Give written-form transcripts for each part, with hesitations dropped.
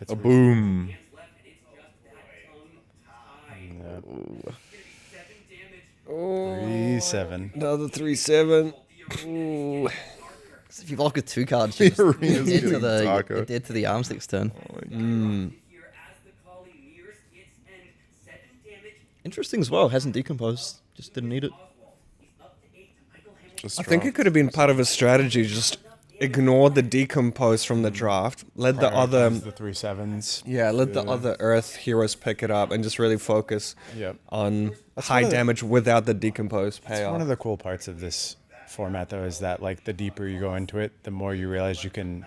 it's A boom. Oh, 3-7. another 3-7. Ooh. So if you block with 2 cards, you just, Arena's you're dead to getting darker. you're dead to the arms next turn. Interesting as well. Hasn't decomposed. Just didn't need it. Just I think it draft. could have been part of a strategy. Just ignore the decompose from the draft. Let the other, The 3-7s. let the other Earth heroes pick it up and just really focus Yep. on That's high one of the- damage without the decompose That's payoff. one of the cool parts of this format, though, is that like the deeper you go into it, the more you realize you can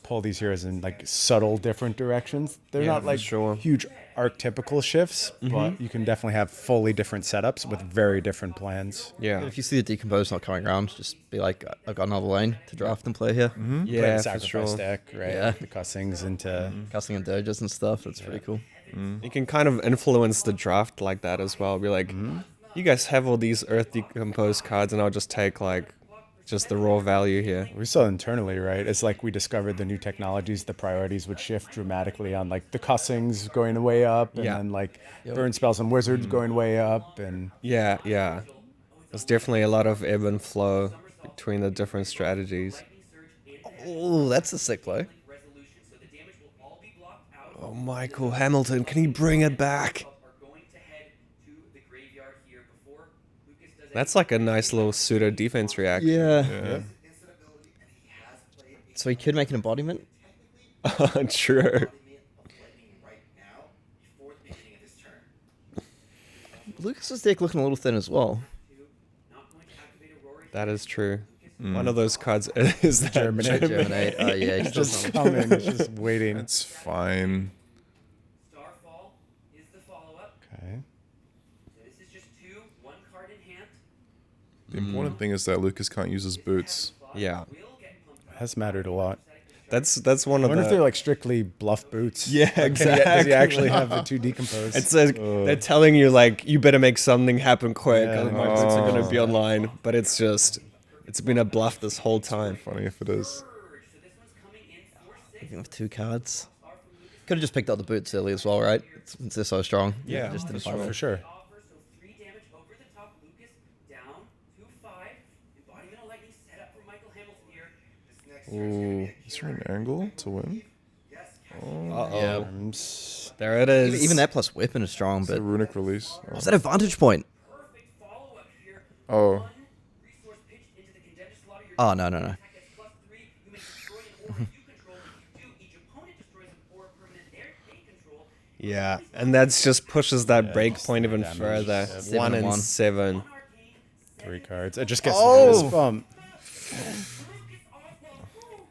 pull these heroes in like subtle different directions. They're Yeah, not for like sure. huge archetypical shifts, but you can definitely have fully different setups with very different plans. Yeah, If you see the decompose not coming around, just be like, I've got another lane to draft and play here. Play yeah, the for sacrifice sure. deck, right? Yeah. The cussings into Casting and dirges and stuff. That's pretty cool. You can kind of influence the draft like that as well. Be like, you guys have all these Earth decompose cards, and I'll just take like just the raw value here. we saw internally, right? It's like we discovered the new technologies, the priorities would shift dramatically on like the cussings going way up, and Yeah. then like burn spells and wizards going way up, and Yeah, yeah. There's definitely a lot of ebb and flow between the different strategies. Oh, that's a sick play. Oh, Michael Hamilton, can he bring it back? That's like a nice little pseudo defense reaction. Yeah. So he could make an embodiment. True. Lucas's deck looking a little thin as well. That is true. One of those cards is that Germinate. Germinate. Oh yeah, he's just just coming, it's just waiting. It's fine. Okay. The important thing is that Lucas can't use his boots. Yeah, Has mattered a lot. that's one I of wonder the. if they're like strictly bluff boots. Yeah, Like, Does he exactly. actually have the 2 decompose? It's like they're telling you like you better make something happen quick, Yeah. otherwise it's gonna be online. But it's been a bluff this whole time. Funny if it is. Even with 2 cards. Could have just picked up the boots early as well, right? Since they're so strong. Yeah, just didn't for follow. sure. Ooh, Is there an angle to win? Yeah. Arms. there it is. Even that plus weapon is strong, The but runic release. Oh. what's that advantage point? Oh. Oh no no no. Yeah, and that's just pushes that break point even damage. further. Yeah. 1 and 7-1. 7. 3 cards. It just gets Oh! this bump.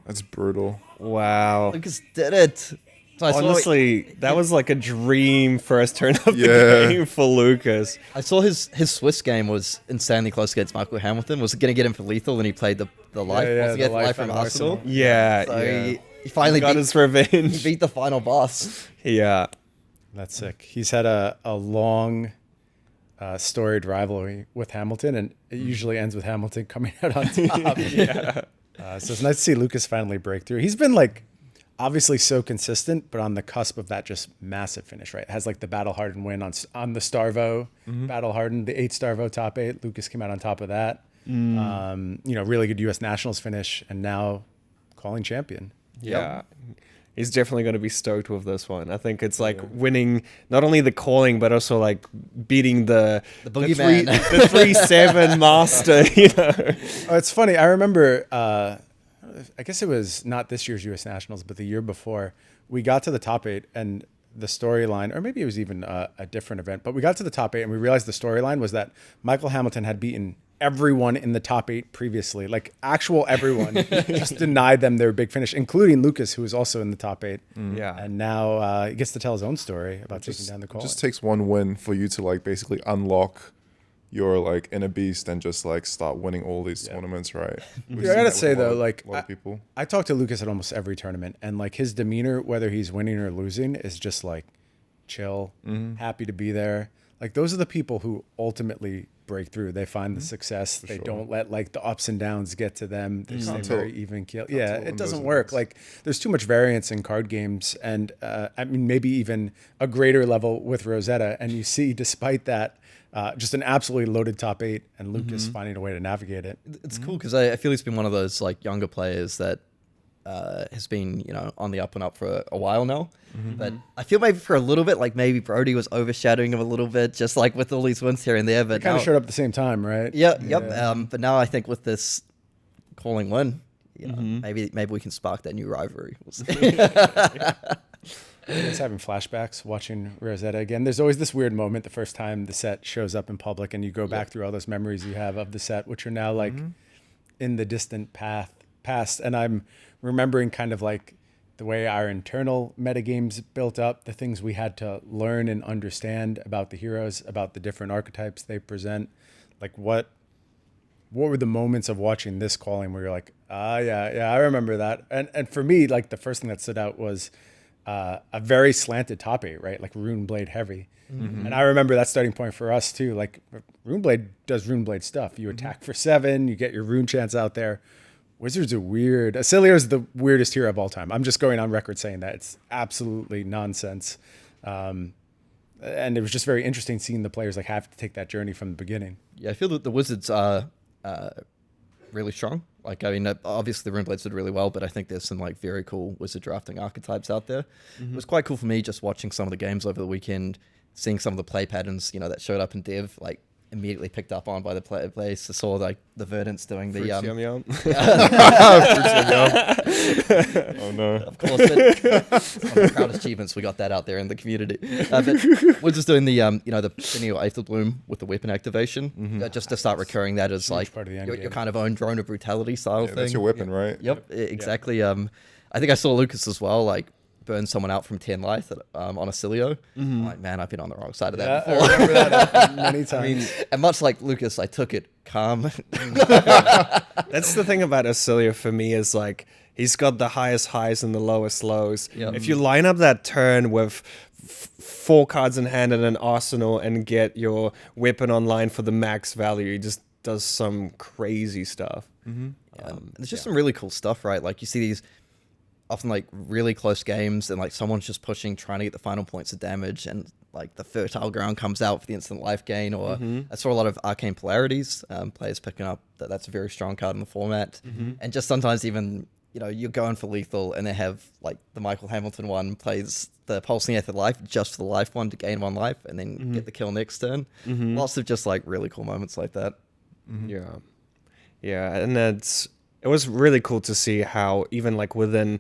That's brutal. Wow. Lucas did it. So I saw, Honestly, that was like a dream first turn of Yeah. the game for Lucas. I saw his Swiss game was insanely close against Michael Hamilton. Was going to get him for lethal, and he played the life. Yeah, Wants to the get life life from from Arsenal. Arsenal. Yeah, So yeah. he finally Got beat, his he revenge. beat the final boss. Yeah. That's sick. He's had a long, storied rivalry with Hamilton, and it usually ends with Hamilton coming out on top. Yeah. So it's nice to see Lucas finally break through. He's been like obviously so consistent, but on the cusp of that just massive finish, right? It has like the Battle Hardened win on the Starvo, Battle Hardened, the 8 Starvo top 8. Lucas came out on top of that. Really good U.S. Nationals finish, and now calling champion. Yeah. He's definitely going to be stoked with this one. I think it's like winning not only the calling, but also like beating the boogeyman. the 3-7 master, you know. Oh, it's funny. I remember, I guess it was not this year's U.S. Nationals, but the year before, we got to the top 8 and the storyline, or maybe it was even a different event, but we got to the top 8 and we realized the storyline was that Michael Hamilton had beaten everyone in the top 8 previously, like actual everyone, just denied them their big finish, including Lucas, who was also in the top 8. Yeah. And now he gets to tell his own story about taking down the It call. just takes one win for you to like basically unlock your like inner beast and just like start winning all these tournaments, right? We've Yeah, I seen gotta that say with a lot though, of- like a lot of people. I talk to Lucas at almost every tournament, and like his demeanor, whether he's winning or losing, is just like chill, happy to be there. like those are the people who ultimately break through. They find the success. They don't let like the ups and downs get to them. They stay very even keel. Yeah, it doesn't work. Like there's too much variance in card games, and I mean maybe even a greater level with Rosetta. And you see, despite that, just an absolutely loaded top 8, and Lucas finding a way to navigate it. It's cool because I feel he's been one of those like younger players that has been on the up and up for a while now. But I feel maybe for a little bit like maybe Brody was overshadowing him a little bit, just like with all these wins here and there. But Kind of showed up at the same time, right? Yep. But now I think with this calling win, maybe we can spark that new rivalry. We'll see. Just having flashbacks watching Rosetta again. There's always this weird moment the first time the set shows up in public, and you go back through all those memories you have of the set, which are now like in the distant past. And I'm remembering kind of like the way our internal metagames built up, the things we had to learn and understand about the heroes, about the different archetypes they present. Like what were the moments of watching this calling where you're like, yeah, I remember that. And for me, like the first thing that stood out was a very slanted top 8, right? Like Runeblade heavy. And I remember that starting point for us too. Like Runeblade does Runeblade stuff. You attack for 7, you get your rune chants out there. Wizards are weird. Acilio's the weirdest hero of all time. I'm just going on record saying that. It's absolutely nonsense. And it was just very interesting seeing the players like have to take that journey from the beginning. Yeah, I feel that the Wizards are really strong. Like, I mean, obviously the Runeblades did really well, but I think there's some like very cool Wizard drafting archetypes out there. It was quite cool for me just watching some of the games over the weekend, seeing some of the play patterns, that showed up in Dev, like immediately picked up on by the player base. I saw like the Verdants doing the Fruits yum yum. Fruits yum yum. Oh no! Of course, one of the proudest achievements, we got that out there in the community. But we're just doing the the Lineal Aether Bloom with the weapon activation, just to start recurring that as like part of the end your game. kind of own drone of brutality style thing. That's your weapon, right? Yep, exactly. I think I saw Lucas as well, like burn someone out from 10 life on Acilio. I'm like, man, I've been on the wrong side of that I before. remember that many times. And much like Lucas, I took it calm. That's the thing about Acilio for me is like he's got the highest highs and the lowest lows. Yep. If you line up that turn with 4 cards in hand and an arsenal and get your weapon online for the max value, he just does some crazy stuff. There's just some really cool stuff, right? Like you see these often like really close games and like someone's just pushing, trying to get the final points of damage, and like the fertile ground comes out for the instant life gain. Or I saw a lot of arcane polarities, players picking up that's a very strong card in the format. And just sometimes even, you're going for lethal and they have like the Michael Hamilton one plays the pulsing Aether life just for the life one to gain 1 life and then get the kill next turn. Lots of just like really cool moments like that. Yeah, and it was really cool to see how even like within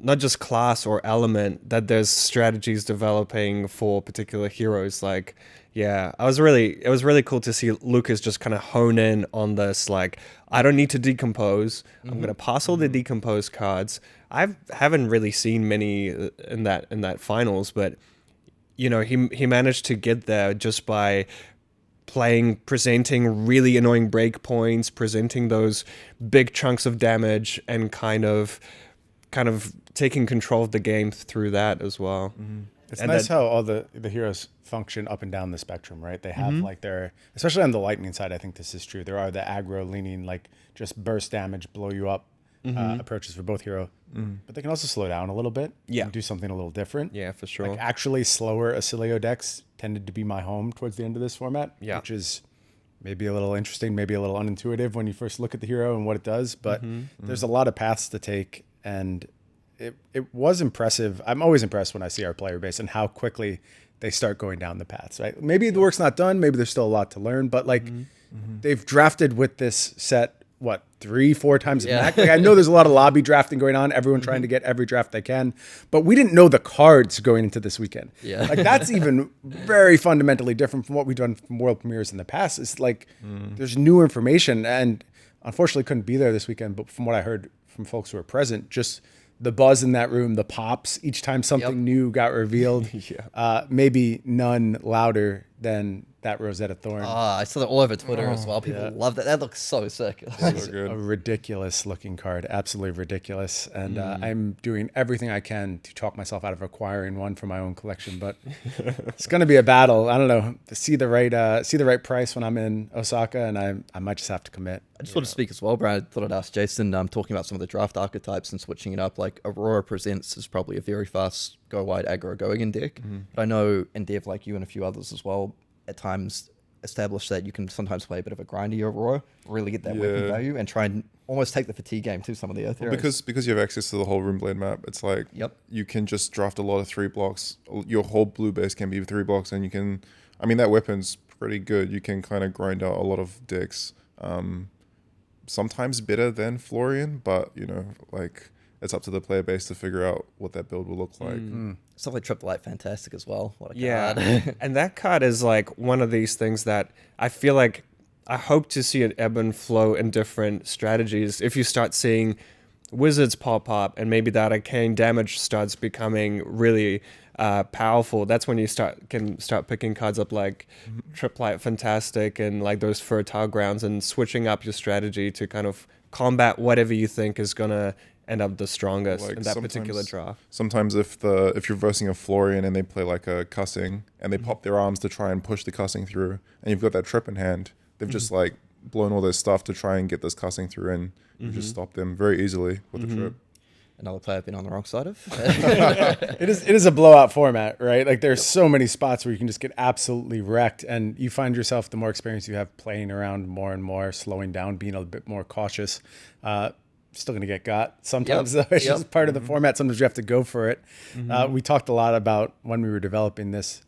not just class or element that there's strategies developing for particular heroes. Like, it was really cool to see Lucas just kind of hone in on this. Like, I don't need to decompose. I'm gonna pass all the decompose cards. I haven't really seen many in that finals, but he managed to get there just by presenting really annoying break points, presenting those big chunks of damage, and kind of taking control of the game through that as well. It's nice how all the heroes function up and down the spectrum, right? They have like especially on the lightning side, I think this is true. There are the aggro leaning, like just burst damage, blow you up approaches for both hero, but they can also slow down a little bit. And do something a little different. Yeah, for sure. Like actually slower Acilio decks tended to be my home towards the end of this format, which is maybe a little interesting, maybe a little unintuitive when you first look at the hero and what it does, but there's a lot of paths to take, and it was impressive. I'm always impressed when I see our player base and how quickly they start going down the paths, right? Maybe the work's not done, maybe there's still a lot to learn, but like they've drafted with this set, 3-4 times back. Like I know there's a lot of lobby drafting going on, everyone trying to get every draft they can, but we didn't know the cards going into this weekend. Like that's even very fundamentally different from what we've done from world premieres in the past. It's like there's new information, and unfortunately couldn't be there this weekend, but from what I heard from folks who were present, just the buzz in that room, the pops each time something new got revealed, maybe none louder than that Rosetta Thorn. I saw that all over Twitter as well. People yeah. love that. That looks so sick. It's So good. a ridiculous looking card, absolutely ridiculous. And I'm doing everything I can to talk myself out of acquiring one for my own collection. But it's going to be a battle. I don't know. To see the right price when I'm in Osaka, and I might just have to commit. I just want to speak as well, Bryan. I thought I'd ask Jason, talking about some of the draft archetypes and switching it up. Like Aurora Presents is probably a very fast go wide aggro going in deck. But I know in Dev, like you and a few others as well, at times establish that you can sometimes play a bit of a grindy Aurora, really get that weapon value, and try and almost take the fatigue game to some of the Earth heroes. Because you have access to the whole Runeblade map, it's like you can just draft a lot of 3 blocks. Your whole blue base can be 3 blocks, and you can. I mean, that weapon's pretty good. You can kind of grind out a lot of decks. Sometimes better than Florian, but like it's up to the player base to figure out what that build will look like. Stuff like Triple Light, fantastic as well. What a Yeah, card. and that card is like one of these things that I feel like I hope to see it ebb and flow in different strategies. If you start seeing wizards pop up and maybe that arcane damage starts becoming really powerful, that's when you can start picking cards up like Triplight Fantastic and like those Fertile Grounds and switching up your strategy to kind of combat whatever you think is gonna end up the strongest Like in that particular draft. Sometimes if you're versing a Florian and they play like a cussing and they pop their arms to try and push the cussing through, and you've got that trip in hand, they've just like blown all their stuff to try and get this cussing through, and you just stop them very easily with the trip. Another player I've been on the wrong side of. It is a blowout format, right? Like there's so many spots where you can just get absolutely wrecked, and you find yourself, the more experience you have playing around more and more, slowing down, being a bit more cautious. Still going to get got sometimes, though. It's just part of the format. Sometimes you have to go for it. We talked a lot about when we were developing this,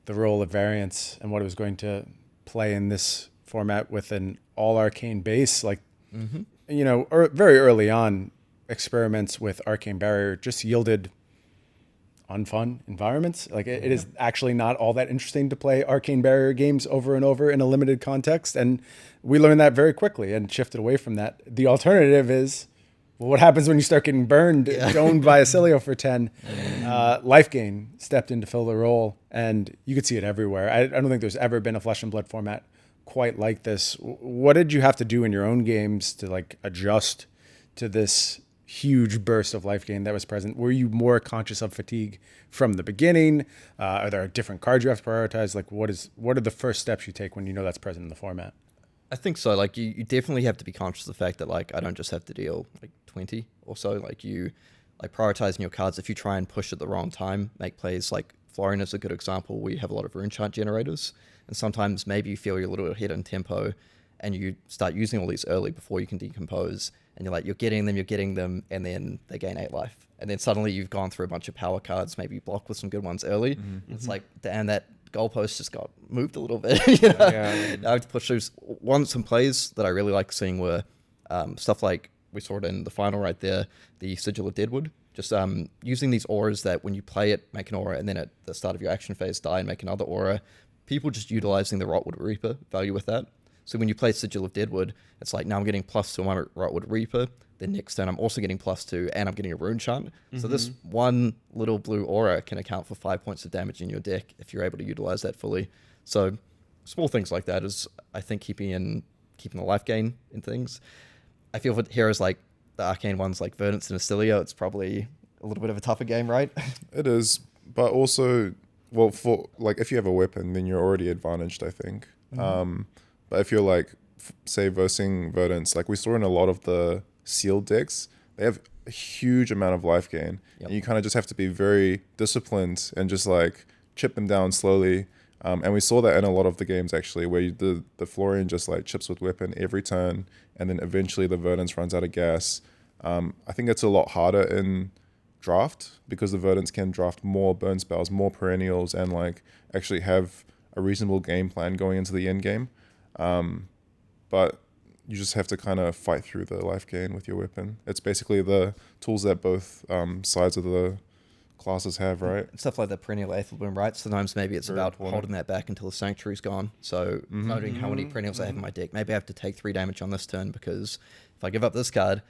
the role of Variance and what it was going to play in this format with an all arcane base. Like, very early on, experiments with Arcane Barrier just yielded unfun environments. Like it is actually not all that interesting to play Arcane Barrier games over and over in a limited context. And we learned that very quickly and shifted away from that. The alternative is, well, what happens when you start getting burned, owned by Acilio for 10? Life Gain stepped in to fill the role, and you could see it everywhere. I don't think there's ever been a Flesh and Blood format quite like this. What did you have to do in your own games to like adjust to this huge burst of life gain that was present? Were you more conscious of fatigue from the beginning? Are there different cards you have to prioritize? Like what are the first steps you take when you know that's present in the format? I think so. Like you definitely have to be conscious of the fact that like I don't just have to deal like 20 or so. Like you like prioritizing your cards. If you try and push at the wrong time, make plays like Florian is a good example. We have a lot of rune chant generators, and sometimes maybe you feel you're a little bit ahead in tempo, and you start using all these early before you can decompose, and you're getting them, and then they gain 8 life. And then suddenly you've gone through a bunch of power cards, maybe you block with some good ones early. It's like, damn, that goalpost just got moved a little bit. I have to push through. Some plays that I really like seeing were stuff like, we saw it in the final right there, the Sigil of Deadwood. Just using these auras that when you play it, make an aura, and then at the start of your action phase, die and make another aura. People just utilizing the Rotwood Reaper value with that. So when you play Sigil of Deadwood, it's like, now I'm getting +2 on my Rotwood Reaper. Then next turn, I'm also getting +2, and I'm getting a rune chant. So this one little blue aura can account for 5 points of damage in your deck if you're able to utilize that fully. So small things like that is, I think, keeping the life gain in things. I feel for heroes like the arcane ones like Variance and Acilio, it's probably a little bit of a tougher game, right? It is, but also, well, for like if you have a weapon, then you're already advantaged, I think. But if you're like, say, versing Verdance, like we saw in a lot of the sealed decks, they have a huge amount of life gain. And you kind of just have to be very disciplined and just like chip them down slowly. And we saw that in a lot of the games actually, where the Florian just like chips with weapon every turn, and then eventually the Verdance runs out of gas. I think it's a lot harder in draft because the Verdance can draft more burn spells, more perennials, and like actually have a reasonable game plan going into the end game. But you just have to kind of fight through the life gain with your weapon. It's basically the tools that both sides of the classes have, right? Stuff like the perennial Aether Bloom, right? Sometimes maybe it's about holding that back until the Sanctuary's gone. So noting how many perennials I have in my deck. Maybe I have to take 3 damage on this turn, because if I give up this card,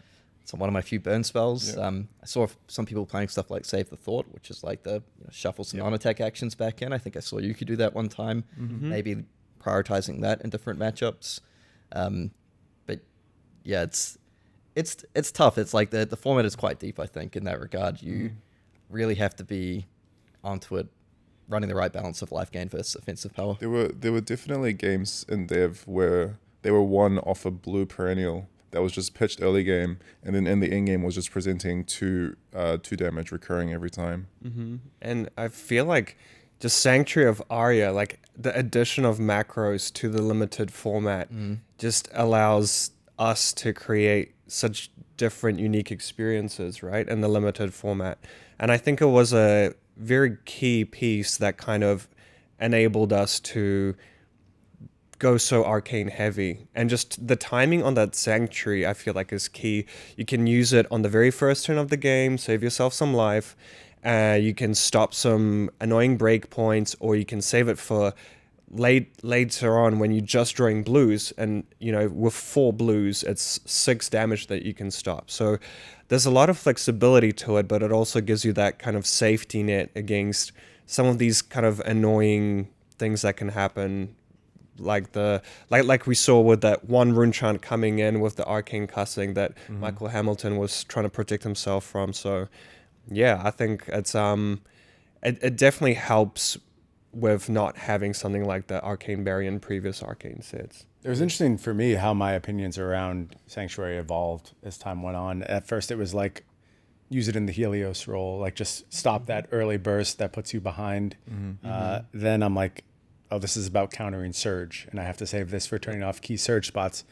It's one of my few burn spells. Yeah. I saw some people playing stuff like Save the Thought, which is like the shuffle some non-attack actions back in. I think I saw you could do that one time. Maybe prioritizing that in different matchups. But yeah, it's tough. It's like the format is quite deep, I think, in that regard. You really have to be onto it, running the right balance of life gain versus offensive power. There were definitely games in Dev where they were won off a blue perennial that was just pitched early game, and then in the end game was just presenting two damage recurring every time. And I feel like just Sanctuary of Arya, like the addition of macros to the limited format, just allows us to create such different, unique experiences, right, in the limited format. And I think it was a very key piece that kind of enabled us to go so arcane heavy, and just the timing on that Sanctuary I feel like is key. You can use it on the very first turn of the game, save yourself some life. You can stop some annoying breakpoints, or you can save it for later on when you're just drawing blues, and with 4 blues it's 6 damage that you can stop. So there's a lot of flexibility to it, but it also gives you that kind of safety net against some of these kind of annoying things that can happen, like we saw with that one rune chant coming in with the arcane cussing that Michael Hamilton was trying to protect himself from. So yeah, I think it's it definitely helps with not having something like the arcane barrier in previous arcane sets. It was interesting for me how my opinions around Sanctuary evolved as time went on. At first it was like, use it in the Helios role, like just stop that early burst that puts you behind. Then I'm like, oh, this is about countering surge, and I have to save this for turning off key surge spots.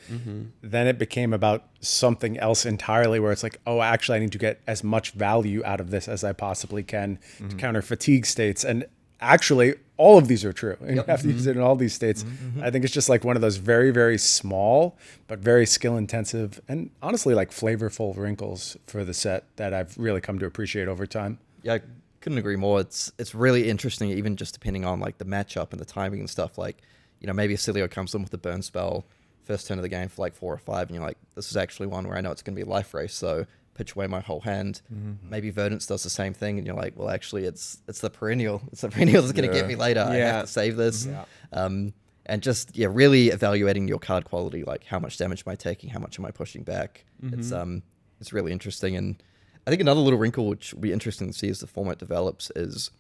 Then it became about something else entirely, where it's like, oh, actually, I need to get as much value out of this as I possibly can to counter fatigue states. And actually, all of these are true. And you have to use it in all these states. I think it's just like one of those very, very small, but very skill intensive and honestly like flavorful wrinkles for the set that I've really come to appreciate over time. Yeah, I couldn't agree more. It's really interesting, even just depending on like the matchup and the timing and stuff. Like, maybe Cilio comes in with a burn spell first turn of the game for like 4 or 5, and you're like, this is actually one where I know it's going to be a life race, so pitch away my whole hand. Maybe Verdance does the same thing, and you're like, well, actually, it's the perennial. It's the perennial that's going to get me later. I have to save this. And just really evaluating your card quality, like how much damage am I taking, how much am I pushing back. It's really interesting. And I think another little wrinkle which will be interesting to see as the format develops is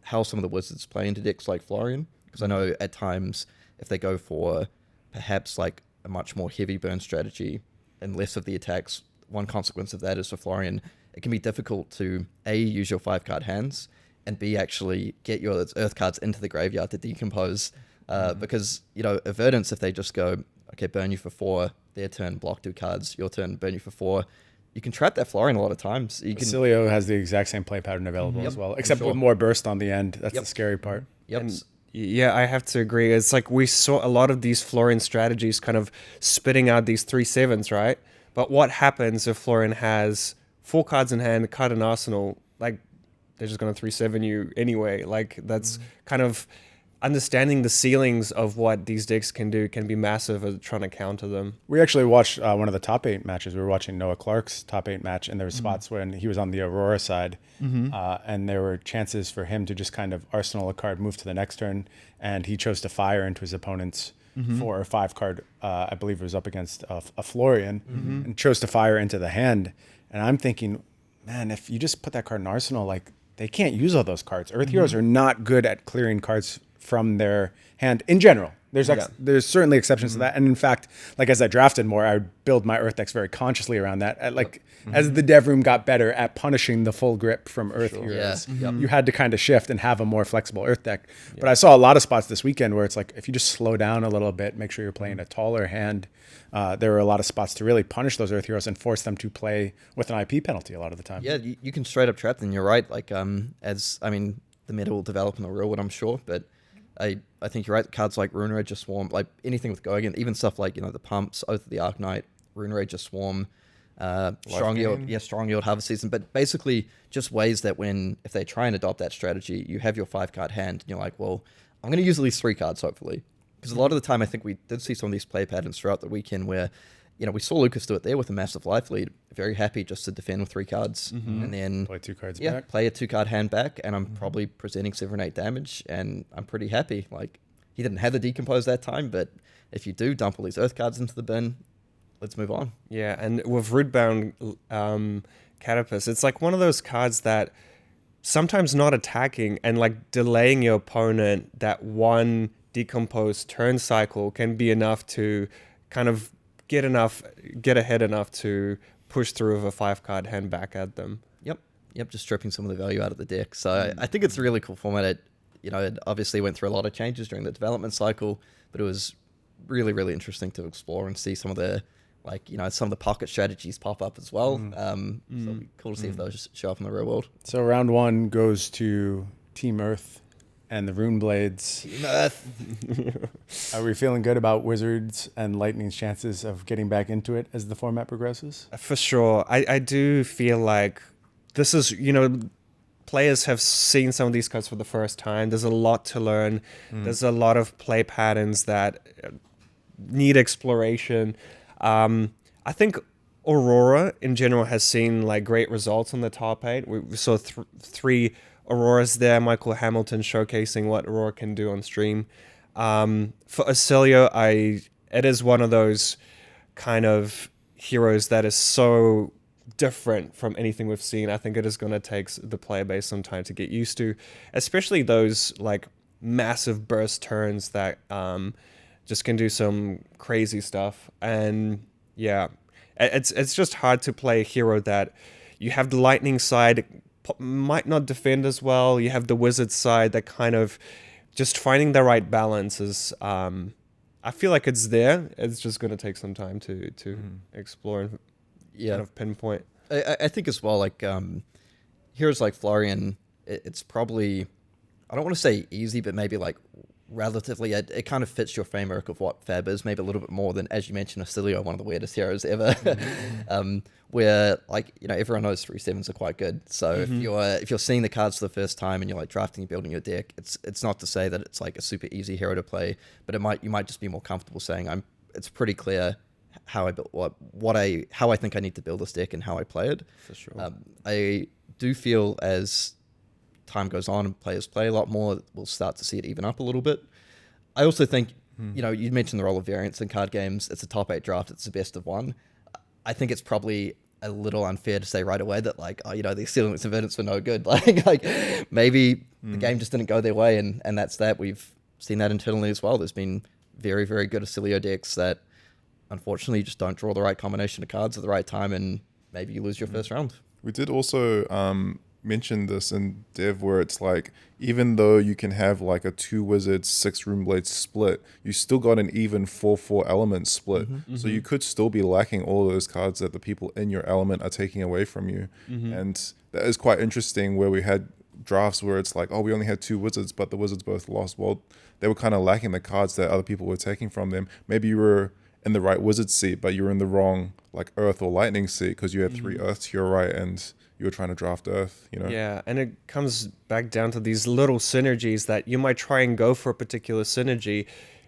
how some of the wizards play into decks like Florian. Because I know at times if they go for perhaps like a much more heavy burn strategy and less of the attacks, one consequence of that is for Florian, it can be difficult to A, use your 5-card hands, and B, actually get your earth cards into the graveyard to decompose. Because, Verdance, if they just go, okay, burn you for 4, their turn, block 2 cards, your turn, burn you for 4, you can trap that Florian a lot of times. Cilio has the exact same play pattern available as well, except with more burst on the end. That's the scary part. And yeah, I have to agree. It's like we saw a lot of these Florian strategies kind of spitting out these 3/7s, right? But what happens if Florian has 4 cards in hand, card in arsenal? Like, they're just going to 3/7 you anyway. Like, that's kind of understanding the ceilings of what these decks can do can be massive at trying to counter them. We actually watched one of the top 8 matches. We were watching Noah Clark's top 8 match, and there were spots when he was on the Aurora side, and there were chances for him to just kind of arsenal a card, move to the next turn, and he chose to fire into his opponent's 4 or 5 card, I believe it was up against a Florian, and chose to fire into the hand. And I'm thinking, man, if you just put that card in arsenal, like, they can't use all those cards. Earth Heroes are not good at clearing cards from their hand in general. There's certainly exceptions to that. And in fact, like as I drafted more, I would build my Earth decks very consciously around that. As the dev room got better at punishing the full grip from Earth Heroes, you had to kind of shift and have a more flexible Earth deck. But I saw a lot of spots this weekend where it's like, if you just slow down a little bit, make sure you're playing a taller hand, there were a lot of spots to really punish those Earth Heroes and force them to play with an IP penalty a lot of the time. Yeah, you can straight up trap them. You're right. Like, the meta will develop in the real world, I'm sure, but I think you're right. Cards like Rune Rager Swarm, like anything with Gogan, even stuff like, the Pumps, Oath of the Arknight, Rune Rager Swarm, Strong Yield Harvest Season, but basically just ways that if they try and adopt that strategy, you have your 5-card hand and you're like, well, I'm going to use at least 3 cards, hopefully. Because a lot of the time, I think we did see some of these play patterns throughout the weekend where, we saw Lucas do it there with a massive life lead. Very happy just to defend with 3 cards, and then Play 2 cards back. play a 2-card hand back, and I'm probably presenting 7 or 8 damage, and I'm pretty happy. Like, he didn't have the decompose that time, but if you do, dump all these earth cards into the bin. Let's move on. Yeah, and with Rootbound Catapus, it's like one of those cards that sometimes not attacking and like delaying your opponent, that one decomposed turn cycle can be enough to kind of get ahead enough to push through with a 5-card hand back at them. Yep, just stripping some of the value out of the deck. So I think it's a really cool format. It obviously went through a lot of changes during the development cycle, but it was really, really interesting to explore and see some of the some of the pocket strategies pop up as well. So it'll be cool to see if those show up in the real world. So round 1 goes to Team Earth and the Rune Blades. Team Earth. Are we feeling good about Wizards and Lightning's chances of getting back into it as the format progresses? For sure. I do feel like this is, players have seen some of these cards for the first time. There's a lot to learn. There's a lot of play patterns that need exploration. I think Aurora in general has seen like great results on the top 8. We saw 3 Auroras there. Michael Hamilton showcasing what Aurora can do on stream. For Acilio, it is one of those kind of heroes that is so different from anything we've seen. I think it is going to take the player base some time to get used to, especially those like massive burst turns that just can do some crazy stuff. And yeah, it's just hard to play a hero that you have the lightning side might not defend as well. You have the wizard side that kind of just finding the right balance is I feel like it's there. It's just going to take some time to explore and kind of pinpoint. I think as well, like heroes like Florian, it's probably, I don't want to say easy, but maybe like relatively, it kind of fits your framework of what Fab is, maybe a little bit more than, as you mentioned, Acilio, one of the weirdest heroes ever. Where everyone knows 3/7s are quite good. So if you're seeing the cards for the first time and you're like drafting and building your deck, it's not to say that it's like a super easy hero to play, but you might just be more comfortable saying it's pretty clear how I built how I think I need to build this deck and how I play it. For sure. I do feel as time goes on and players play a lot more, we'll start to see it even up a little bit. I also think, you mentioned the role of variance in card games. It's a top 8 draft. It's the best of 1. I think it's probably a little unfair to say right away that these ceiling limits and verdicts were no good. Like maybe the game just didn't go their way, and that's that. We've seen that internally as well. There's been very, very good Acilio decks that unfortunately just don't draw the right combination of cards at the right time, and maybe you lose your first round. We did also mention this in Dev, where it's like, even though you can have like a 2 wizards, 6 rune blades split, you still got an even 4/4 element split. So you could still be lacking all of those cards that the people in your element are taking away from you. And that is quite interesting, where we had drafts where it's like, oh, we only had 2 wizards, but the wizards both lost. Well, they were kind of lacking the cards that other people were taking from them. Maybe you were in the right wizard seat, but you were in the wrong like earth or lightning seat, because you had 3 earth to your right and you were trying to draft earth, Yeah, and it comes back down to these little synergies that you might try and go for a particular synergy.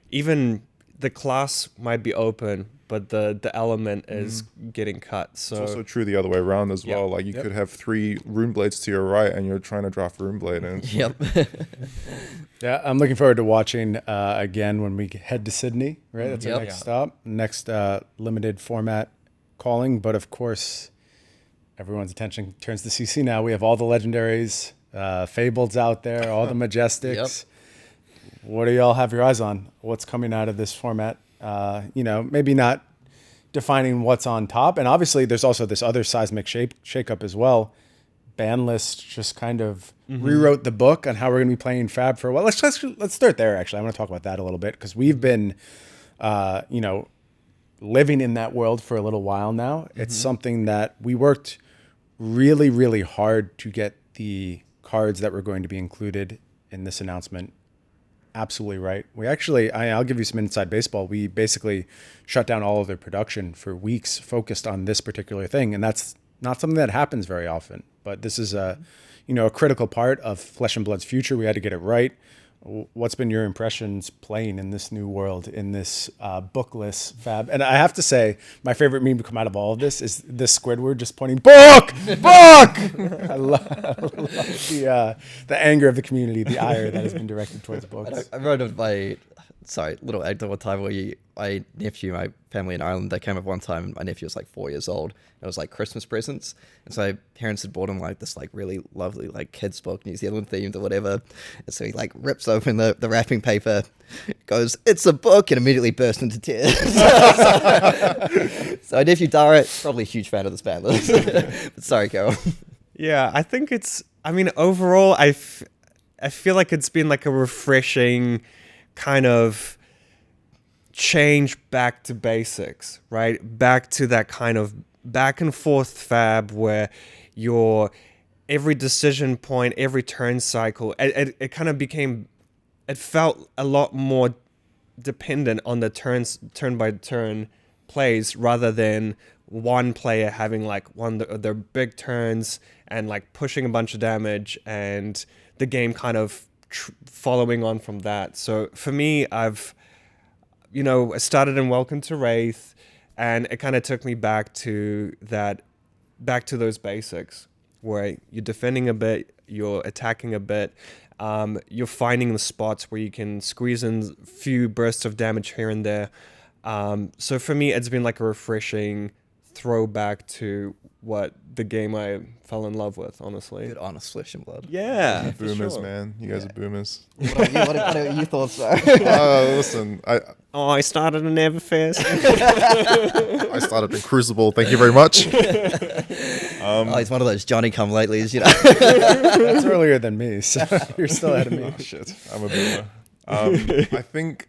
Even the class might be open, but the element is getting cut. So it's also true the other way around as well. Like you could have 3 rune blades to your right and you're trying to draft rune blade. And Yeah, I'm looking forward to watching again when we head to Sydney, right? That's our next stop, next limited format calling. But of course, everyone's attention turns to CC now. We have all the legendaries, Fableds out there, all the Majestics. What do y'all have your eyes on? What's coming out of this format? Maybe not defining what's on top. And obviously, there's also this other seismic shakeup as well. Ban list just kind of rewrote the book on how we're going to be playing Fab for a while. Let's start there, actually. I want to talk about that a little bit, because we've been, living in that world for a little while now. It's something that we worked really, really hard to get the cards that were going to be included in this announcement absolutely right. We actually, I'll give you some inside baseball. We basically shut down all of their production for weeks, focused on this particular thing. And that's not something that happens very often, but this is a critical part of Flesh and Blood's future. We had to get it right. What's been your impressions playing in this new world, in this bookless fab? And I have to say, my favorite meme to come out of all of this is this Squidward just pointing, book! I love the anger of the community, the ire that has been directed towards books. I wrote of my, little anecdote time where my nephew, my family in Ireland, they came up one time, and my nephew was like 4 years old. It was like Christmas presents, and so parents had bought him like this like really lovely like kids book, New Zealand themed or whatever. And so he like rips open the wrapping paper, goes, "It's a book," and immediately burst into tears. So my nephew Dara, probably a huge fan of this band. But sorry, Karol. Yeah, I think overall, I feel like it's been like a refreshing kind of change back to basics, right? Back to that kind of back and forth fab where your every decision point, every turn cycle, it kind of became, it felt a lot more dependent on the turn by turn plays rather than one player having like their big turns and like pushing a bunch of damage and the game kind of following on from that. So for me, I started in Welcome to Wraith, and it kind of took me back to those basics where you're defending a bit, you're attacking a bit, you're finding the spots where you can squeeze in a few bursts of damage here and there. So for me, it's been like a refreshing throwback to what the game I fell in love with, honestly. Good honest flesh and blood. Yeah, for Boomers, sure. man. You guys are boomers. What are your thoughts, sir? Listen, I started in Everfest. I started in Crucible. Thank you very much. He's one of those Johnny come latelys, That's earlier than me, so you're still ahead of me. Oh, shit, I'm a boomer. I think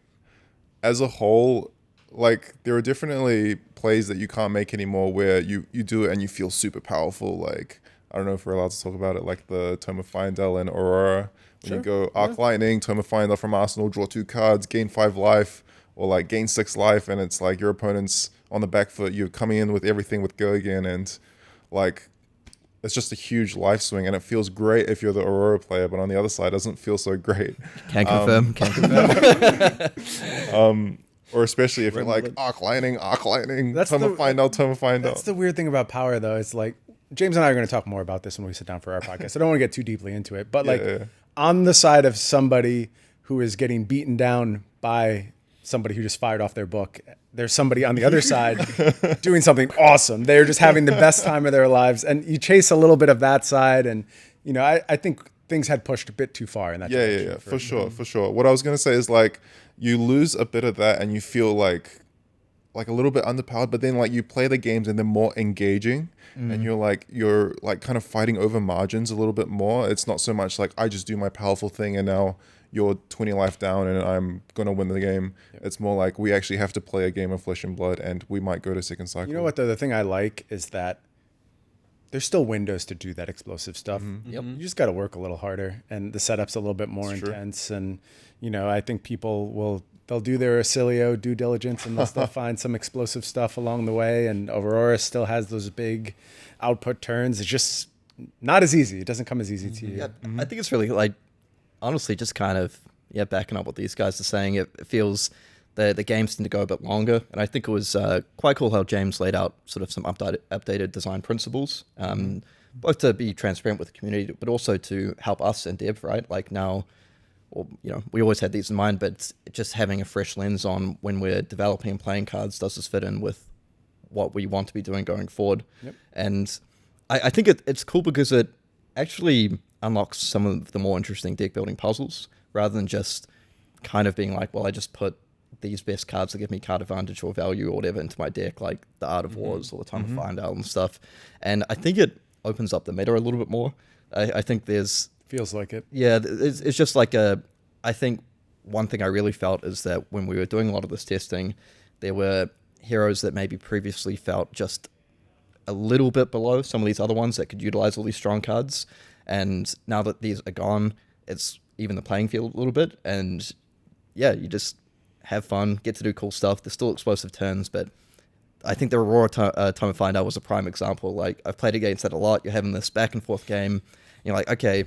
as a whole, like there are definitely plays that you can't make anymore where you do it and you feel super powerful. Like, I don't know if we're allowed to talk about it, like the Tome of Fyendel and Aurora. When you go Arc Lightning, Tome of Fyendel from Arsenal, draw 2 cards, gain 5 life, or like gain 6 life, and it's like your opponent's on the back foot, you're coming in with everything with Go Again, and like it's just a huge life swing, and it feels great if you're the Aurora player, but on the other side, it doesn't feel so great. Can confirm. Or especially if you're like Arc Lightning, That's Tome of Fyendel. That's the weird thing about power, though. It's like James and I are going to talk more about this when we sit down for our podcast. I don't want to get too deeply into it, but on the side of somebody who is getting beaten down by somebody who just fired off their book, there's somebody on the other side doing something awesome. They're just having the best time of their lives, and you chase a little bit of that side. And I think things had pushed a bit too far in that direction. Yeah, for sure. What I was going to say is like you lose a bit of that and you feel like a little bit underpowered, but then like you play the games and they're more engaging and you're like kind of fighting over margins a little bit more. It's not so much like I just do my powerful thing and now you're 20 life down and I'm going to win the game. Yep. It's more like we actually have to play a game of flesh and blood and we might go to second cycle. You know what, though? The thing I like is that there's still windows to do that explosive stuff. Mm-hmm. Yep. You just got to work a little harder, and the setup's a little bit more intense. And I think people they'll do their Acilio due diligence and they'll still find some explosive stuff along the way. And Aurora still has those big output turns. It's just not as easy. It doesn't come as easy to you. Yeah, I think it's really like honestly just kind of backing up what these guys are saying. It feels the games tend to go a bit longer, and I think it was quite cool how James laid out sort of some updated design principles, both to be transparent with the community, but also to help us and Dev, right? Like now, we always had these in mind, but it's just having a fresh lens on when we're developing and playing cards, does this fit in with what we want to be doing going forward? Yep. And I think it's cool because it actually unlocks some of the more interesting deck building puzzles rather than just kind of being like, well, I just put these best cards that give me card advantage or value or whatever into my deck, like the Art of Wars or the Time of Fyendel and stuff. And I think it opens up the meta a little bit more. I think there's... Feels like it. Yeah, it's just like I think one thing I really felt is that when we were doing a lot of this testing, there were heroes that maybe previously felt just a little bit below some of these other ones that could utilize all these strong cards. And now that these are gone, it's even the playing field a little bit. And yeah, you just have fun, get to do cool stuff. There's still explosive turns, but I think the Aurora Time of Fyendel was a prime example. Like, I've played against that a lot. You're having this back and forth game. You're like, okay,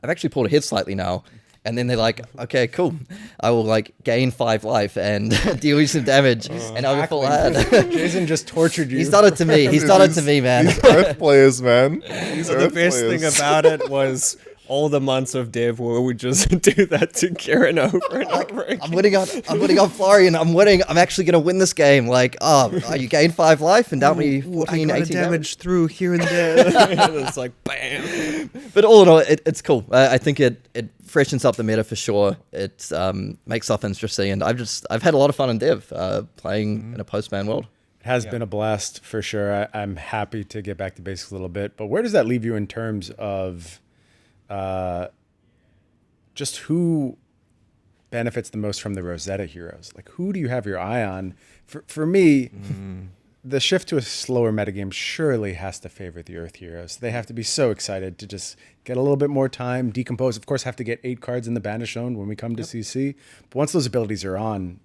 I've actually pulled ahead slightly now. And then they're like, okay, cool. I will like gain 5 life and deal you some damage, and I'll be full ad. Jason just tortured you. He's done it to me. He's done it to me, man. These Earth players, man. So the best thing about it was all the months of dev where we just do that to Kieran over and over again. I'm winning on Florian. I'm winning. I'm actually going to win this game. Like, you gain 5 life and dealt me 14, 18 damage. through here and there. It's like, bam. But all in all, it's cool. I think it freshens up the meta for sure. It makes stuff interesting, and I've had a lot of fun in dev playing in a post-ban world. It has been a blast for sure. I'm happy to get back to basics a little bit, but where does that leave you in terms of just who benefits the most from the Rosetta heroes? Like, who do you have your eye on? For me, the shift to a slower metagame surely has to favor the Earth heroes. They have to be so excited to just get a little bit more time, decompose. Of course, have to get 8 cards in the Banish Zone when we come to CC. But once those abilities are on,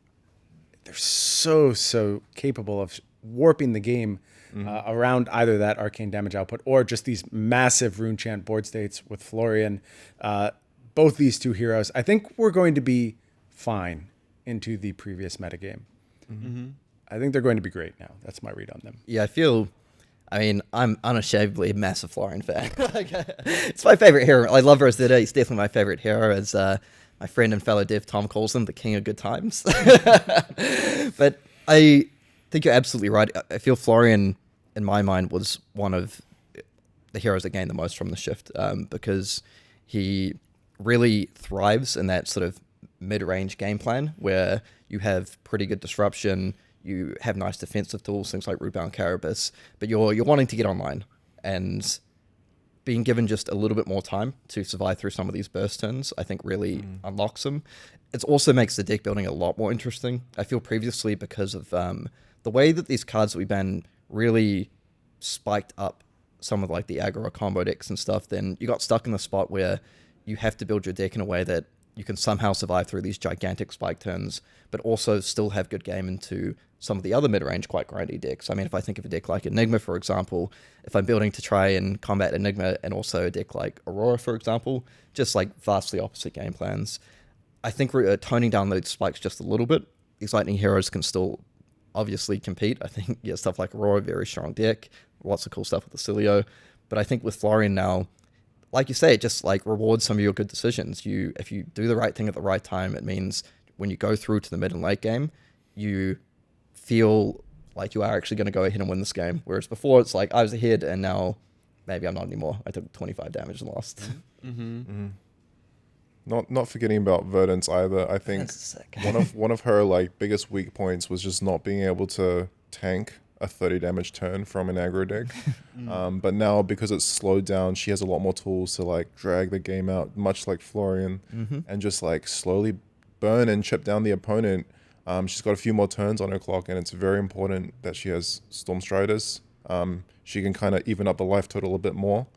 they're so capable of warping the game around either that arcane damage output or just these massive rune chant board states with Florian. Both these 2 heroes, I think we're going to be fine into the previous metagame. I think they're going to be great now. That's my read on them. Yeah, I'm unashamedly a massive Florian fan. It's my favorite hero. I love Rosetta. He's definitely my favorite hero, as my friend and fellow dev Tom calls him, the king of good times. But I think you're absolutely right. I feel Florian, in my mind, was one of the heroes that gained the most from the shift, because he really thrives in that sort of mid-range game plan where you have pretty good disruption, you have nice defensive tools, things like Rootbound Carapace, but you're wanting to get online, and being given just a little bit more time to survive through some of these burst turns, I think really unlocks them. It also makes the deck building a lot more interesting. I feel previously, because of the way that these cards that we banned really spiked up some of like the aggro combo decks and stuff, then you got stuck in the spot where you have to build your deck in a way that you can somehow survive through these gigantic spike turns, but also still have good game into some of the other mid-range quite grindy decks. I mean, if I think of a deck like Enigma, for example, if I'm building to try and combat Enigma, and also a deck like Aurora, for example, just like vastly opposite game plans, I think toning down those spikes just a little bit, these Lightning heroes can still obviously compete. I think stuff like Aurora, very strong deck, lots of cool stuff with the Cilio, but I think with Florian now, like you say, it just like rewards some of your good decisions. If you do the right thing at the right time, it means when you go through to the mid and late game, you feel like you are actually going to go ahead and win this game. Whereas before, it's like I was ahead and now maybe I'm not anymore. I took 25 damage and lost. Not forgetting about Verdance either. I think one of her like biggest weak points was just not being able to tank a 30 damage turn from an aggro deck. But now, because it's slowed down, she has a lot more tools to like drag the game out, much like Florian, and just like slowly burn and chip down the opponent. She's got a few more turns on her clock, and it's very important that she has Storm Striders. She can kind of even up the life total a bit more.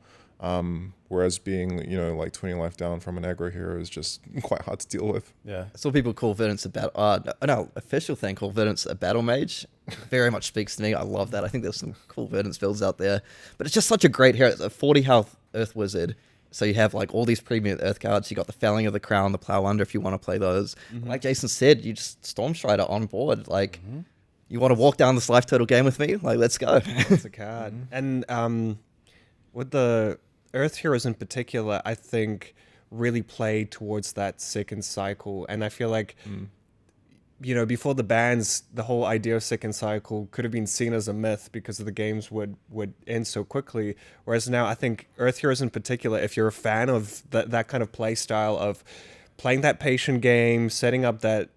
Whereas being, like 20 life down from an aggro hero is just quite hard to deal with. Yeah. I saw people call Verdance a battle. Official thing called Verdance a battle mage. Very much speaks to me. I love that. I think there's some cool Verdance builds out there. But it's just such a great hero. It's a 40 health Earth Wizard. So you have like all these premium Earth cards. You got the Felling of the Crown, the Plow Under if you want to play those. Like Jason said, you just Storm Strider on board. Like, you want to walk down this life total game with me? Like, let's go. It's a card. And with the Earth heroes in particular, I think really play towards that second cycle. And I feel like, before the bans, the whole idea of second cycle could have been seen as a myth because the games would end so quickly. Whereas now I think Earth heroes in particular, if you're a fan of that kind of play style of playing that patient game, setting up that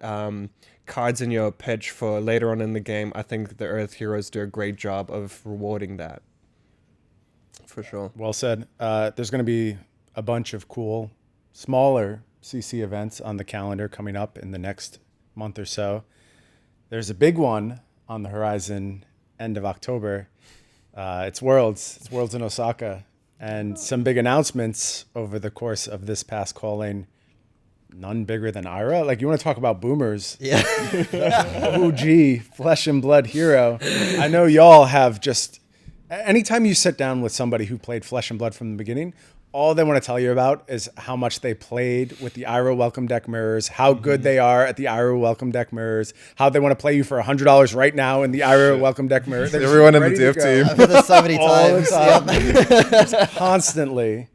cards in your pitch for later on in the game, I think the Earth heroes do a great job of rewarding that. For sure. Well said. There's going to be a bunch of cool, smaller CC events on the calendar coming up in the next month or so. There's a big one on the horizon, end of October. It's Worlds. It's Worlds in Osaka. And some big announcements over the course of this past calling. None bigger than Ira. Like, you want to talk about boomers? Yeah. OG, flesh and blood hero. I know y'all have just... Anytime you sit down with somebody who played Flesh and Blood from the beginning, all they want to tell you about is how much they played with the Ira welcome deck mirrors, how good they are at the Ira welcome deck mirrors, how they want to play you for $100 right now in the Ira welcome deck mirror. They're Everyone in the ready to DF go. team. I've heard this so many All the times. time. Constantly.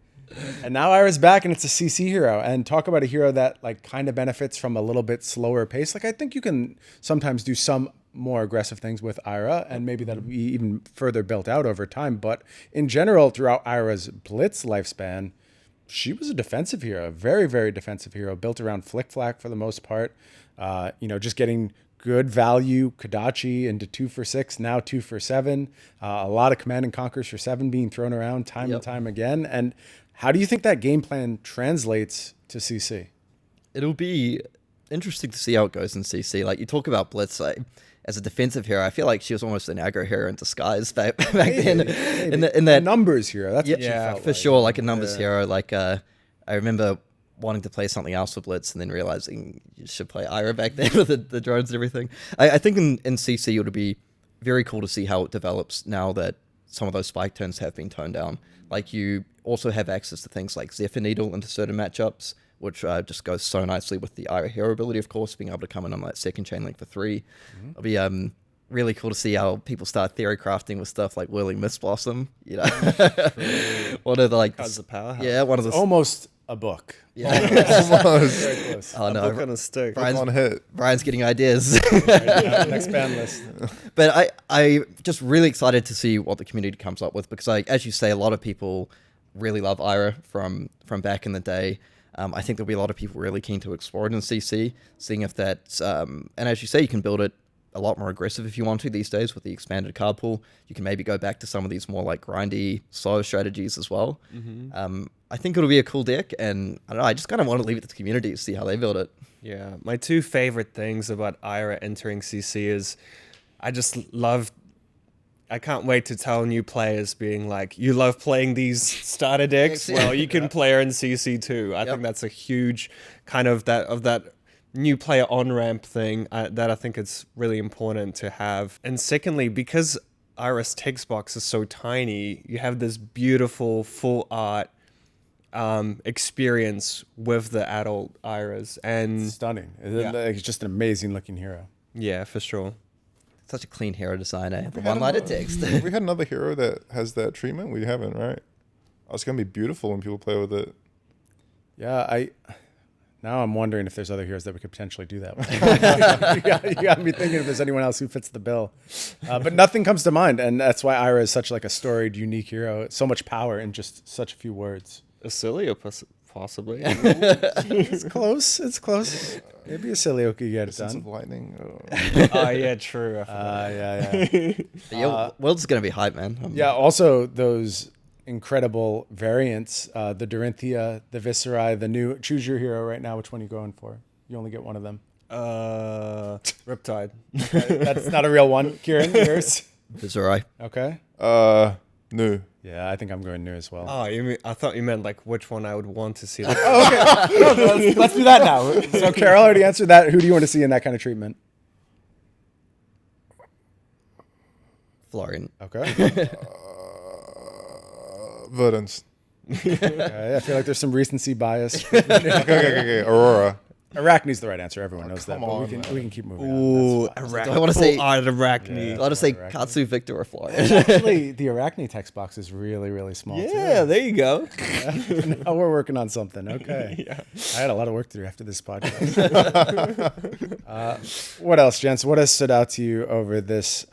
And now Ira's back and it's a CC hero. And talk about a hero that like kind of benefits from a little bit slower pace. Like I think you can sometimes do some more aggressive things with Ira, and maybe that'll be even further built out over time. But in general, throughout Ira's Blitz lifespan, she was a defensive hero, a very, very defensive hero, built around Flick Flack for the most part. Just getting good value Kodachi into 2 for 6, now 2 for 7. A lot of Command and Conquers for 7 being thrown around time and time again. And how do you think that game plan translates to CC? It'll be interesting to see how it goes in CC. Like you talk about Blitz, like, as a defensive hero, I feel like she was almost an aggro hero in disguise back then. In that numbers hero, that's what she yeah, felt for like. sure, like a numbers hero. Like I remember wanting to play something else for Blitz and then realizing you should play Ira back then with the drones and everything. I think in CC it would be very cool to see how it develops now that some of those spike turns have been toned down. Like you also have access to things like Zephyr Needle into certain matchups, which just goes so nicely with the Ira hero ability, of course, being able to come in on that second chain link for 3. It'll be really cool to see how people start theory crafting with stuff like Whirling Mist Blossom. You know, one of the like As a powerhouse. yeah, one of the Almost a book. yeah. Almost. Very close. Oh no, Book on a stick. Brian's- On hit. Brian's getting ideas. Next ban list. But I just really excited to see what the community comes up with because, like, as you say, a lot of people really love Ira from back in the day. I think there'll be a lot of people really keen to explore it in CC, seeing if that's and as you say, you can build it a lot more aggressive if you want to these days with the expanded card pool. You can maybe go back to some of these more like grindy, slow strategies as well. I think it'll be a cool deck, and I don't know. I just kind of want to leave it to the community to see how they build it. Yeah, my 2 favorite things about Ira entering CC is I just love. I can't wait to tell new players being like, you love playing these starter decks? Well, you can play her in CC too. I think that's a huge kind of that new player on-ramp thing that I think it's really important to have. And secondly, because Ira's text box is so tiny, you have this beautiful full art experience with the adult Iras. And Stunning. It's just an amazing looking hero. yeah, for sure. Such a clean hero design, eh? The one-liner text. We had another hero that has that treatment. We haven't, right? Oh, it's gonna be beautiful when people play with it. Yeah, now I'm wondering if there's other heroes that we could potentially do that with. You got me thinking if there's anyone else who fits the bill. But nothing comes to mind, and that's why Ira is such like a storied, unique hero. So much power in just such a few words. Acilio possibly. It's close. It's close. Maybe a Cilio could get it Sense of done. lightning. Oh yeah, true. I forgot. Yeah. But yeah, World's gonna be hype, man. Yeah, also those incredible variants, the Dorinthia, the Viscerai, the new choose your hero right now. Which one are you going for? You only get one of them. Riptide. That's not a real one. Kieran, yours? It's alright. Okay. No. Yeah, I think I'm going new as well. Oh, I thought you meant like which one I would want to see. Like, Let's do that now. So Karol already answered that. Who do you want to see in that kind of treatment? Florian. Okay. Verdance. Okay, I feel like there's some recency bias. Okay. Aurora. Arachne's the right answer. Everyone knows that. come But on, we can keep moving on. ooh, That's fine. Arachne. Do I wanna say- Arachne? I want to say Arachne. Katsu, Victor, or Florian. Actually, the Arachne text box is really, really small. Yeah, there you go. Too. Now we're working on something. Okay. I had a lot of work to do after this podcast. What else, gents? What has stood out to you over this,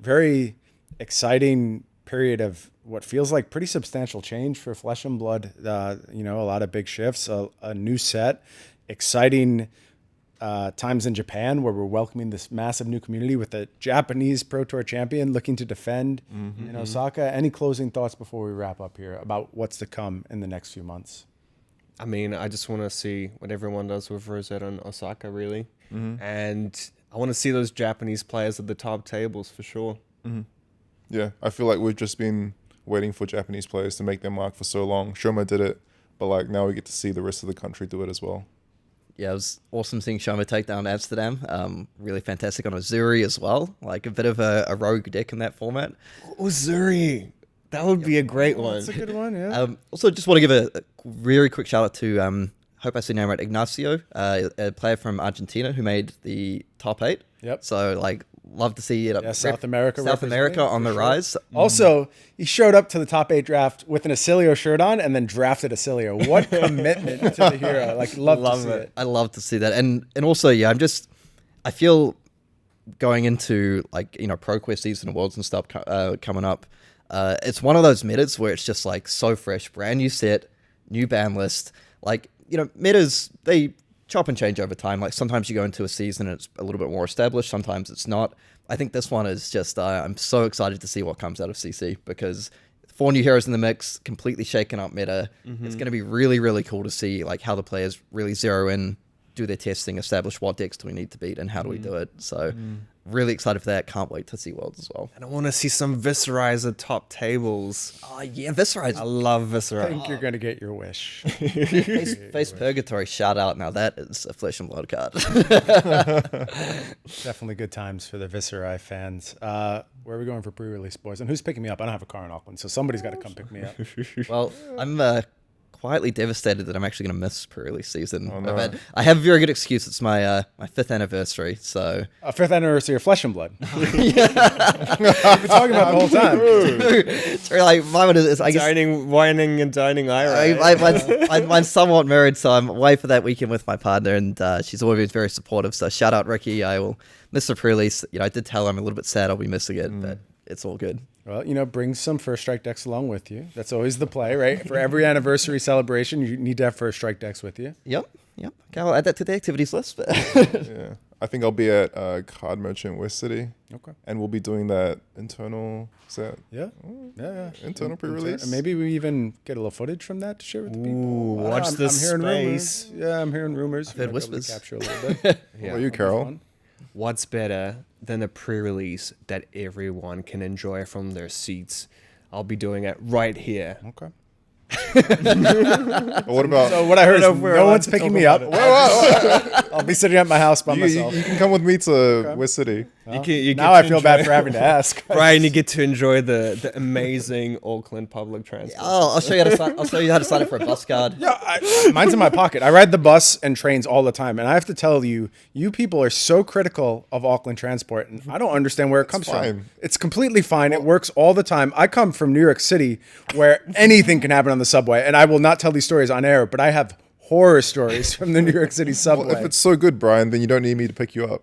very exciting period of what feels like pretty substantial change for Flesh and Blood? A lot of big shifts, a new set, exciting times in Japan where we're welcoming this massive new community with a Japanese Pro Tour champion looking to defend in Osaka. Any closing thoughts before we wrap up here about what's to come in the next few months? I mean, I just want to see what everyone does with Rosetta and Osaka, really. And I want to see those Japanese players at the top tables for sure. Yeah, I feel like we've just been waiting for Japanese players to make their mark for so long. Shoma did it, but like now we get to see the rest of the country do it as well. Yeah, it was awesome seeing Shoma take down Amsterdam. Really fantastic on Azuri as well. Like a bit of a rogue deck in that format. Uzuri. That would be a great one. That's a good one. Yeah. Also, just want to give a very quick shout out to hope I say name right, Ignacio, a player from Argentina who made the top 8. Yep. So like, love to see it up. Yeah, South America on the for sure. rise. Also, he showed up to the top 8 draft with an Acilio shirt on and then drafted Acilio. What commitment to the hero. Like, love to see it. I love to see that. And also, yeah, I feel going into like, ProQuest season awards and stuff coming up, it's one of those metas where it's just like so fresh, brand new set, new ban list. Like, metas, they chop and change over time. Like sometimes you go into a season and it's a little bit more established, sometimes it's not. I think this one is just, I'm so excited to see what comes out of CC because 4 new heroes in the mix, completely shaken up meta. It's going to be really, really cool to see like how the players really zero in, do their testing, establish what decks do we need to beat and how do we do it. So really excited for that. Can't wait to see Worlds as well. And I want to see some Viscerizer top tables. Oh yeah, Viscerize. I love I Viscerizer. think you're going to get your wish. Face Purgatory, shout out. Now that is a Flesh and Blood card. Definitely good times for the Visceri fans. Where are we going for pre-release, boys? And who's picking me up? I don't have a car in Auckland, so somebody's got to come pick me up. Well, I'm quietly devastated that I'm actually going to miss pre-release season. Oh, no. But I have a very good excuse. It's my 5th anniversary, so... A 5th anniversary of Flesh and Blood. We've been talking about the whole time. It's really like, my one is, I guess... Whining and dining Ira. Mine's somewhat married, so I'm away for that weekend with my partner, and she's always been very supportive, so shout out Ricky. I will miss the pre-release. I did tell her I'm a little bit sad I'll be missing it, but it's all good. Well, bring some First Strike decks along with you. That's always the play, right? For every anniversary celebration, you need to have First Strike decks with you. Yep. Okay, I'll add that to the activities list. Yeah. I think I'll be at Card Merchant West City. Okay. And we'll be doing that internal set. Yeah. Yeah. Internal pre-release. And maybe we even get a little footage from that to share with the people. Ooh, watch this I'm hearing space. rumors. Yeah, I'm hearing rumors. I've heard We might be able to whispers. Capture a little bit. What about you, Karol? What's better than a pre-release that everyone can enjoy from their seats? I'll be doing it right here. Okay. What about... So what I heard is know if we're no allowed one's to picking talk me up. about I'll be sitting at my house by myself. you can come with me to West City. Well, you now I feel bad for having to ask. Brian, you get to enjoy the amazing Auckland public transport. I'll show you how to sign up for a bus card. Yeah, mine's in my pocket. I ride the bus and trains all the time, and I have to tell you, you people are so critical of Auckland transport, and I don't understand where it comes from. fine. It's completely fine. It works all the time. I come from New York City, where anything can happen on the subway, and I will not tell these stories on air, but I have horror stories from the New York City subway. Well, if it's so good, Brian, then you don't need me to pick you up.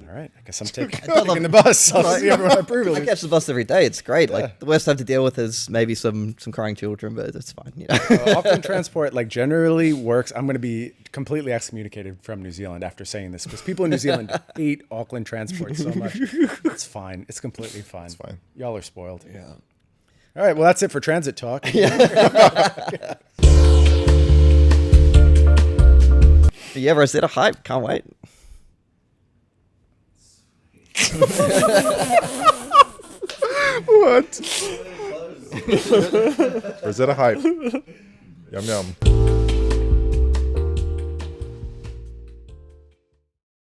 All right, I guess I'm taking the bus. I'll see everyone at I pre-release. catch the bus every day. It's great. Like the worst I have to deal with is maybe some crying children, but it's fine. Auckland transport generally works. I'm going to be completely excommunicated from New Zealand after saying this because people in New Zealand hate Auckland transport so much. It's fine. It's completely fine. It's fine. Y'all are spoiled. Yeah. All right. Well, that's it for transit talk. Yeah, Rosetta hype. Can't wait. What? Rosetta hype. Yum yum.